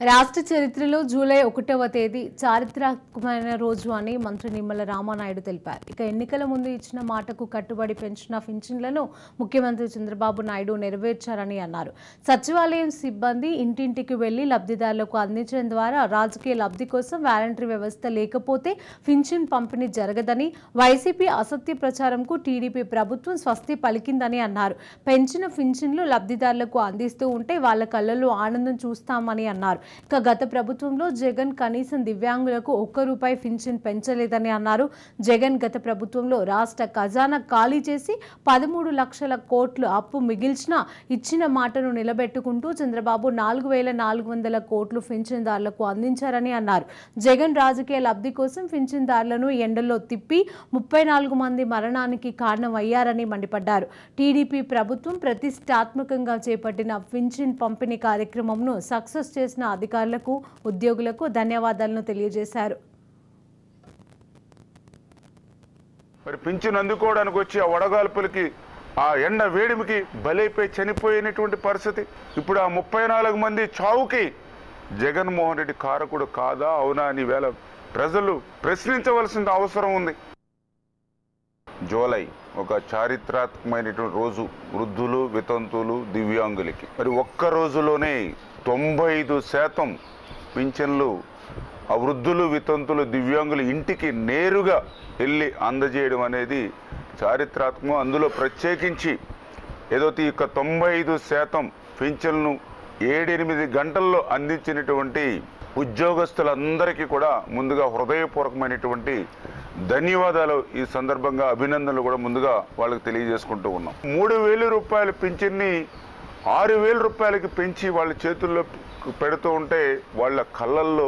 రాష్ట్ర చరిత్రలో జూలై 1వ తేదీ చారిత్రాత్మకమైన రోజు అని మంత్రి నిమ్మల రామానాయుడు తెలిపారు. ఇక ఎన్నికల ముందు ఇచ్చిన మాటకు కట్టుబడి పెంచిన పింఛన్లను ముఖ్యమంత్రి చంద్రబాబు నాయుడు నెరవేర్చారని అన్నారు. సచివాలయం సిబ్బంది ఇంటింటికి వెళ్లి లబ్ధిదారులకు అందించడం ద్వారా రాజకీయ లబ్ధి కోసం వాలంటరీ వ్యవస్థ లేకపోతే పింఛన్ పంపిణీ జరగదని, వైసీపీ అసత్య ప్రచారంకు టీడీపీ ప్రభుత్వం స్వస్తి పలికిందని అన్నారు. పెంచిన పింఛన్లు లబ్ధిదారులకు అందిస్తూ ఉంటే వాళ్ల కళ్లలో ఆనందం చూస్తామని అన్నారు. ఇక గత ప్రభుత్వంలో జగన్ కనీసం దివ్యాంగులకు ₹1 పింఛన్ పెంచలేదని అన్నారు. జగన్ గత ప్రభుత్వంలో రాష్ట్ర ఖజానా ఖాళీ చేసి 13 లక్షల కోట్లు అప్పు మిగిల్చినా ఇచ్చిన మాటను నిలబెట్టుకుంటూ చంద్రబాబు 4,400 కోట్లు పింఛన్దారులకు అందించారని అన్నారు. జగన్ రాజకీయ లబ్ధి కోసం పింఛన్దారులను ఎండల్లో తిప్పి 34 మంది మరణానికి కారణమయ్యారని మండిపడ్డారు. టీడీపీ ప్రభుత్వం ప్రతిష్టాత్మకంగా చేపట్టిన పింఛన్ పంపిణీ కార్యక్రమంను సక్సెస్ చేసిన అధికారులకు, ఉద్యోగులకు ధన్యవాదాలను తెలియజేశారు. మరి పింఛన్ అందుకోవడానికి వచ్చి ఆ వడగాల్పులకి, ఆ ఎండ వేడిమికి బలైపోయి చనిపోయినటువంటి పరిస్థితి. ఇప్పుడు ఆ 34 మంది చావుకి జగన్మోహన్ రెడ్డి కారకుడు కాదా అవునా అని వేళ ప్రజలు ప్రశ్నించవలసిన అవసరం ఉంది. జూలై ఒక చారిత్రాత్మకమైనటువంటి రోజు వృద్ధులు, వితంతువులు, దివ్యాంగులకి. మరి ఒక్క రోజులోనే 95% పింఛన్లు ఆ వృద్ధులు, వితంతులు, దివ్యాంగులు ఇంటికి నేరుగా వెళ్ళి అందజేయడం అనేది చారిత్రాత్మకం. అందులో ప్రత్యేకించి ఏదో ఈ 95% పింఛన్లను 7-8 గంటల్లో అందించినటువంటి ఉద్యోగస్తులందరికీ కూడా ముందుగా హృదయపూర్వకమైనటువంటి ధన్యవాదాలు, ఈ సందర్భంగా అభినందనలు కూడా ముందుగా వాళ్ళకి తెలియజేసుకుంటూ ఉన్నాం. ₹3,000 పింఛన్ని ₹6,000కి పెంచి వాళ్ళ చేతుల్లో పెడుతూ ఉంటే వాళ్ళ కళ్ళల్లో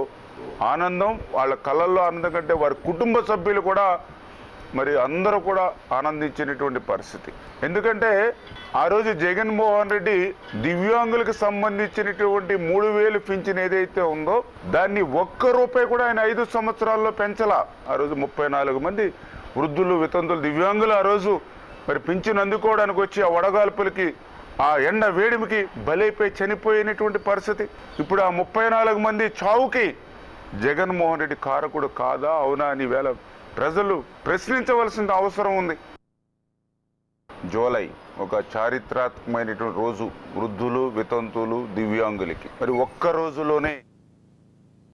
ఆనందం, వాళ్ళ కళ్ళల్లో ఆనందం కంటే వారి కుటుంబ సభ్యులు కూడా మరి అందరూ కూడా ఆనందించినటువంటి పరిస్థితి. ఎందుకంటే ఆ రోజు జగన్మోహన్ రెడ్డి దివ్యాంగులకు సంబంధించినటువంటి 3,000 పింఛన్ ఏదైతే ఉందో దాన్ని ₹1 కూడా ఆయన 5 సంవత్సరాల్లో పెంచలా. ఆ రోజు 34 మంది వృద్ధులు, వితంతులు, దివ్యాంగులు ఆ రోజు మరి పింఛన్ అందుకోవడానికి వచ్చి ఆ వడగాల్పులకి, ఆ ఎండ వేడిమికి బలైపోయి చనిపోయినటువంటి పరిస్థితి. ఇప్పుడు ఆ 34 మంది చావుకి జగన్మోహన్ రెడ్డి కారకుడు కాదా అవునా అని వేళ ప్రజలు ప్రశ్నించవలసిన అవసరం ఉంది. జూలై ఒక చారిత్రాత్మకమైనటువంటి రోజు వృద్ధులు, వితంతువులు, దివ్యాంగులకి. మరి ఒక్క రోజులోనే